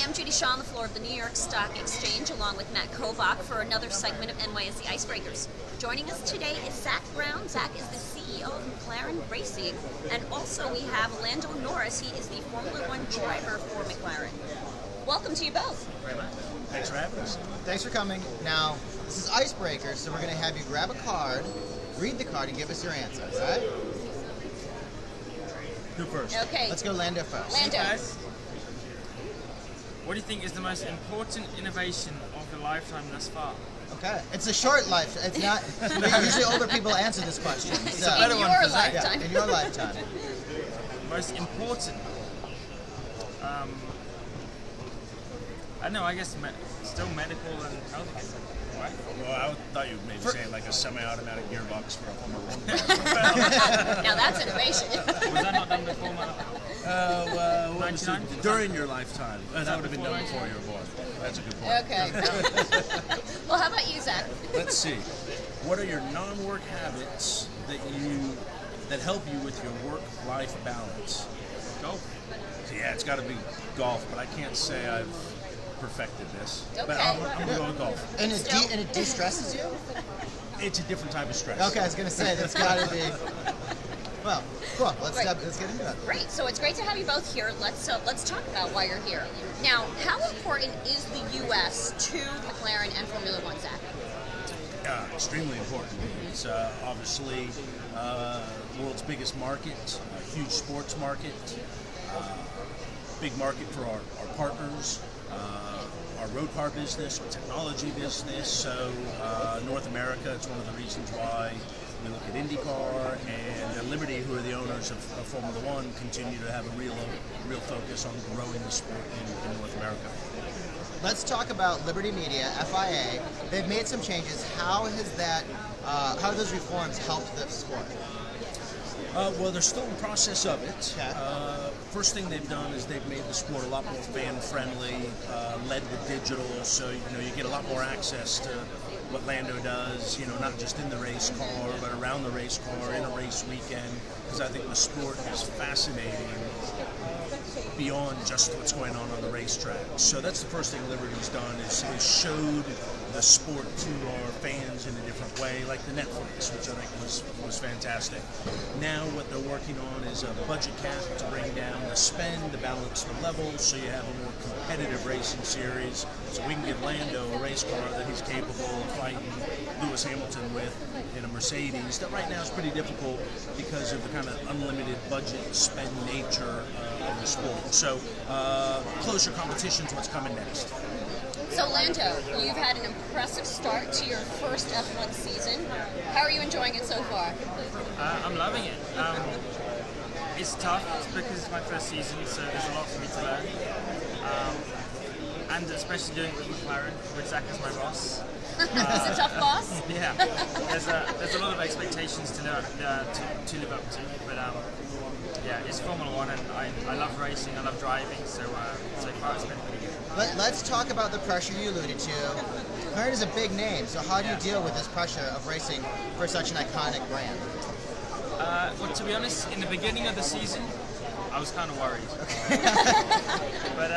I'm Judy Shaw on the floor of the New York Stock Exchange along with Matt Kovach for another segment of NYSE Icebreakers. Joining us today is Zach Brown. Zach is the CEO of McLaren Racing, and also we have Lando Norris. He is the Formula One driver for McLaren. Welcome to you both. Very much. Thanks for having us. Thanks for coming. Now, this is Icebreakers, so we're going to have you grab a card, read the card, and give us your answer, all right? Who first? Okay. Let's go Lando first. Lando. Guys, what do you think is the most important innovation of your lifetime thus far? Okay. It's a short life. It's not. Usually older people answer this question. So, better In one your for Zach. lifetime. yeah, in your lifetime. Most important? I don't know, I guess still medical and health. Right? Well, I thought you maybe saying like a semi-automatic gearbox for a Formula One car. Now that's innovation. Was that not done before my... What was it? 99? During your lifetime. That would have been done before you were born. That's a good point. Okay. Well, how about you, Zach? Let's see. What are your non-work habits that help you with your work-life balance? Golf. So, yeah, it's got to be golf, but I can't say I've perfected this. But Okay. I'm going to go with golf. And it de-stresses you? It's a different type of stress. Okay, I was going to say, that's got to be... Well, cool. Let's Right. get into it. Great. So it's great to have you both here. Let's talk about why you're here. Now, how important is the U.S. to McLaren and Formula One, Zach? Extremely important. It's obviously world's biggest market, a huge sports market, big market for our partners, our road car business, our technology business. So North America, it's one of the reasons why we look at IndyCar and Liberty, who are the owners of Formula One, continue to have a real focus on growing the sport in North America. Let's talk about Liberty Media, FIA. They've made some changes. How have those reforms helped the sport? Well, they're still in process of it. Okay. First thing they've done is they've made the sport a lot more fan-friendly, led with digital, so you get a lot more access to what Lando does, not just in the race car, but around the race car, in a race weekend, because I think the sport is fascinating beyond just what's going on the racetrack. So that's the first thing Liberty's done is showed the sport to our fans in a different way, like the Netflix, which I think was fantastic. Now what they're working on is a budget cap to bring down the spend, to balance the levels, so you have a more competitive racing series. So we can give Lando a race car that he's capable of fighting Lewis Hamilton with in a Mercedes. That right now is pretty difficult because of the kind of unlimited budget spend nature of the sport. So closer competition to what's coming next. So, Lando, you've had an impressive start to your first F1 season. How are you enjoying it so far? I'm loving it. It's tough because it's my first season, so there's a lot for me to learn. And especially doing it with McLaren, with Zach as my boss. Is it a tough boss? Yeah, there's a lot of expectations to live up to, but yeah, it's Formula One, and I love racing, I love driving, so far it's been pretty good. Let's talk about the pressure you alluded to. McLaren is a big name, so how do you deal with this pressure of racing for such an iconic brand? Well, to be honest, in the beginning of the season, I was kind of worried. But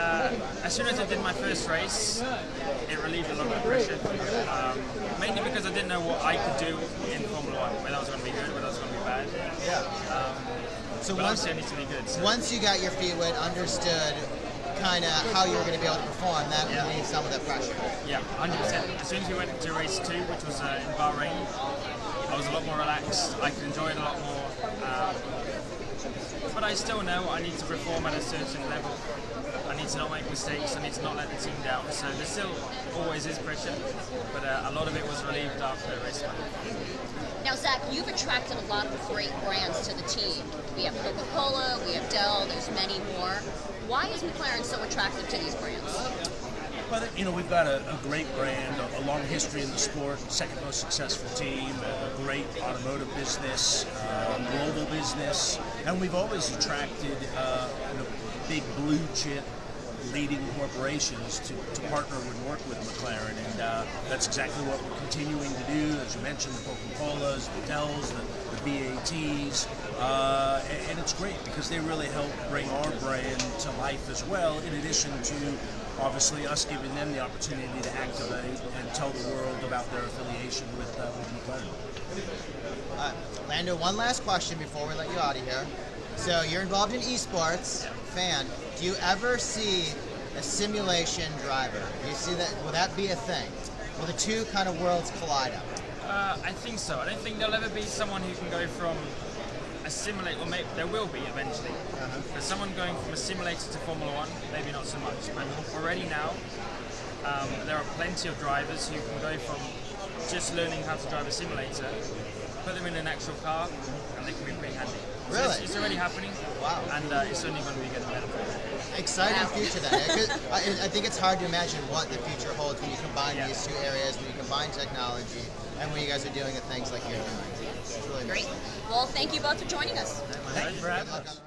as soon as I did my first race, it relieved a lot of the pressure. Mainly because I didn't know what I could do in Formula One, whether I was going to be good, whether I was going to be bad. Yeah. So But obviously I need to be good. So. once you got your feet wet, understood kind of how you were going to be able to perform, that relieved some of that pressure. Yeah, 100%. As soon as we went into race 2, which was in Bahrain, I was a lot more relaxed. I could enjoy it a lot more. But I still know I need to perform at a certain level. I need to not make mistakes. I need to not let the team down. So there still always is pressure, but a lot of it was relieved after race 1. Now, Zach, you've attracted a lot of great brands to the team. We have Coca-Cola, we have Dell, there's many more. Why is McLaren so attractive to these brands? Well, we've got a great brand, a long history in the sport, second most successful team, a great automotive business, global business, and we've always attracted big blue chip leading corporations to partner and work with McLaren, and that's exactly what we're continuing to do. As you mentioned, the Coca-Colas, the Dells, the BATs, and it's great because they really help bring our brand to life as well, in addition to obviously us giving them the opportunity to activate and tell the world about their affiliation with McLaren. Lando, one last question before we let you out of here. So you're involved in esports, fan. Do you ever see a simulation driver? Do you see that? Will that be a thing? Will the two kind of worlds collide up? I think so. I don't think there'll ever be someone who can go from a simulator, or maybe there will be eventually, but someone going from a simulator to Formula One, maybe not so much. But already now, there are plenty of drivers who can go from just learning how to drive a simulator, put them in an actual car, and they can be pretty handy. So Really? it's already happening. Wow. And it's only going to be getting better. Exciting future then. I think it's hard to imagine what the future holds when you combine these two areas, when you combine technology, and when you guys are doing the things like you're doing. It's really Great. Well, thank you both for joining us. Thank you for having us.